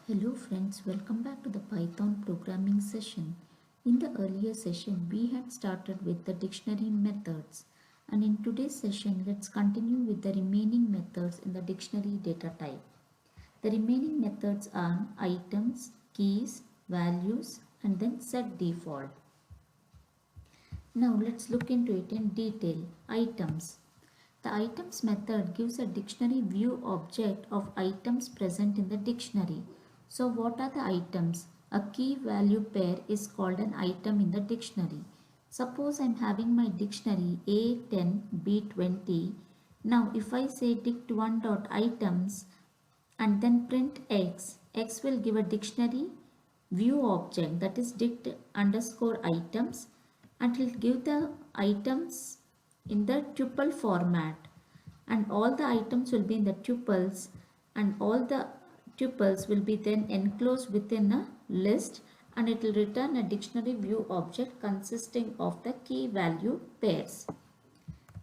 Hello friends, welcome back to the Python programming session. In the earlier session, we had started with the dictionary methods, and in today's session, let's continue with the remaining methods in the dictionary data type. The remaining methods are items, keys, values, and then set default. Now let's look into it in detail. Items. The items method gives a dictionary view object of items present in the dictionary. So what are the items? A key value pair is called an item in the dictionary. Suppose I'm having my dictionary A10, B20. Now if I say dict1.items and then print x, x will give a dictionary view object, that is dict underscore items, and it will give the items in the tuple format, and all the items will be in the tuples, and all the tuples will be then enclosed within a list, and it will return a dictionary view object consisting of the key value pairs.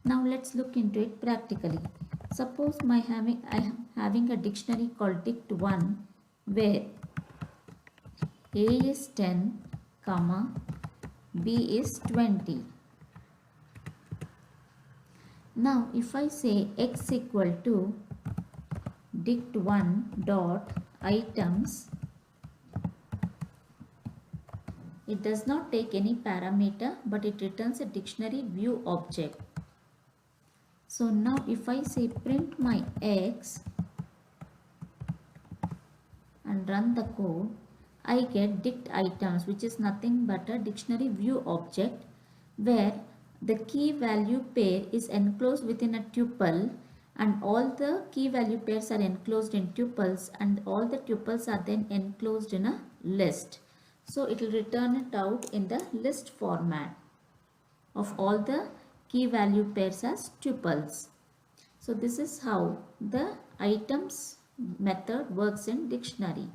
Now let's look into it practically. Suppose I am having a dictionary called dict1 where A is 10, comma, B is 20. Now if I say x equal to dict1 dot items, it does not take any parameter but it returns a dictionary view object. So now if I say print my x and run the code, I get dict items, which is nothing but a dictionary view object where the key value pair is enclosed within a tuple, and all the key value pairs are enclosed in tuples, and all the tuples are then enclosed in a list. So it will return it out in the list format of all the key value pairs as tuples. So this is how the items method works in dictionary.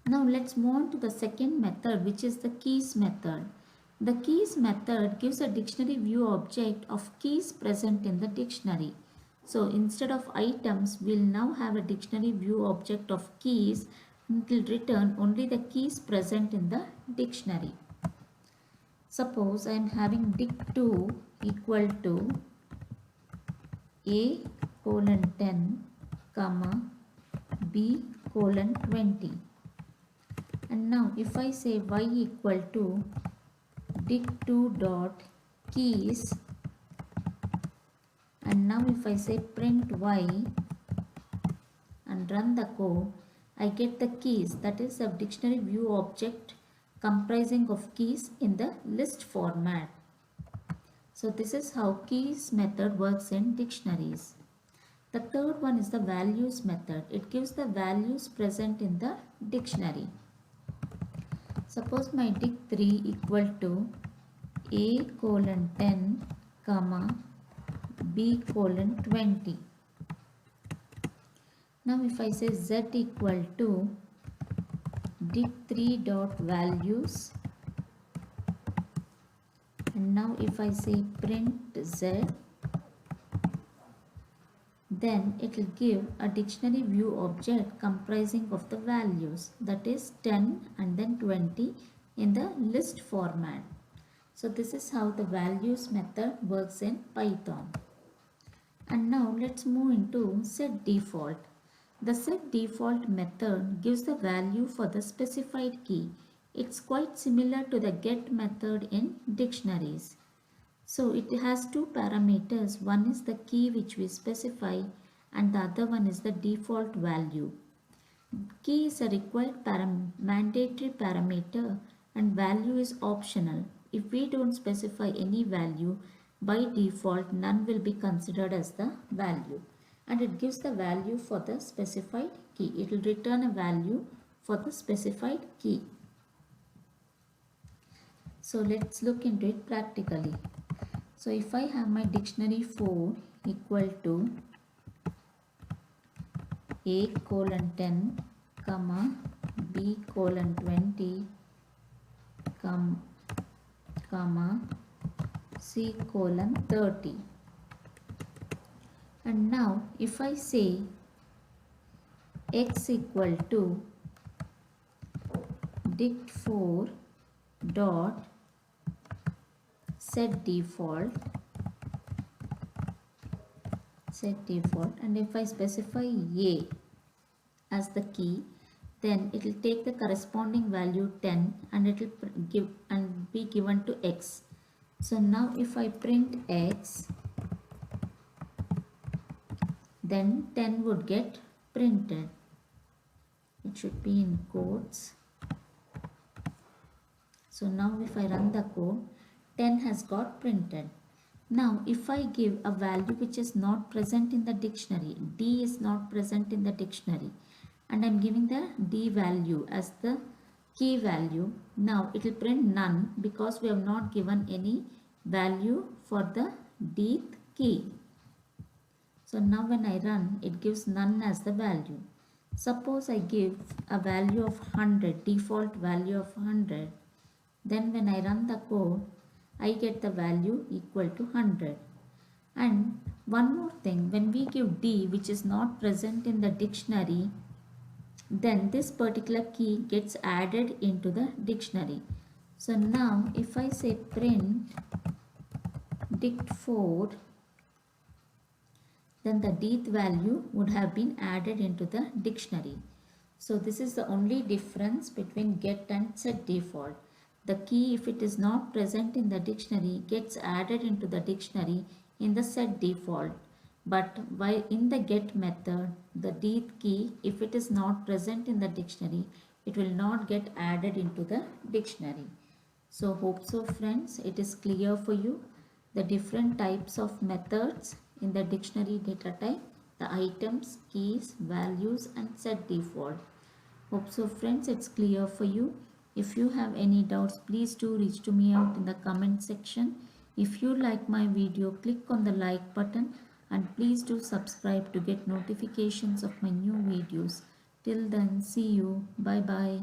Now let's move on to the second method, which is the keys method. The keys method gives a dictionary view object of keys present in the dictionary. So instead of items, we'll now have a dictionary view object of keys, and it will return only the keys present in the dictionary. Suppose I am having dict2 equal to A colon 10, comma, B colon 20. And now if I say y equal to dict2 dot keys, and now if I say print y and run the code, I get the keys, that is a dictionary view object comprising of keys in the list format. So this is how keys method works in dictionaries. The third one is the values method. It gives the values present in the dictionary. Suppose my dict3 equal to A colon 10, comma, B colon 20. Now if I say z equal to dict3 dot values, and now if I say print z, then it will give a dictionary view object comprising of the values, that is 10 and then 20 in the list format. So this is how the values method works in Python. And now let's move into set default. The set default method gives the value for the specified key. It's quite similar to the get method in dictionaries. So it has two parameters. One is the key which we specify, and the other one is the default value. Key is a required mandatory parameter and value is optional. If we don't specify any value, by default none will be considered as the value, and it gives the value for the specified key. It will return a value for the specified key. So let's look into it practically. So if I have my dictionary 4 equal to A colon 10, comma, B colon 20, comma, C colon 30. And now if I say x equal to dict4 dot set default, and if I specify a as the key, then it will take the corresponding value 10 and it will give and be given to x. So now if I print x, then 10 would get printed. It should be in quotes. So now if I run the code, 10 has got printed. Now if I give a value which is not present in the dictionary, D is not present in the dictionary, and I'm giving the D value as the key value, now it will print none because we have not given any value for the Dth key. So now when I run, it gives none as the value. Suppose I give a value of 100, default value of 100. Then when I run the code, I get the value equal to 100. And one more thing, when we give D which is not present in the dictionary, then this particular key gets added into the dictionary. So now if I say print dict4, then the Dth value would have been added into the dictionary. So this is the only difference between get and set default. The key, if it is not present in the dictionary, gets added into the dictionary in the set default. But while in the get method, the Dth key, if it is not present in the dictionary, it will not get added into the dictionary. So hope so friends, it is clear for you the different types of methods in the dictionary data type, the items, keys, values and set default. Hope so friends, it's clear for you. If you have any doubts, please do reach to me out in the comment section. If you like my video, click on the like button and please do subscribe to get notifications of my new videos. Till then, see you. Bye bye.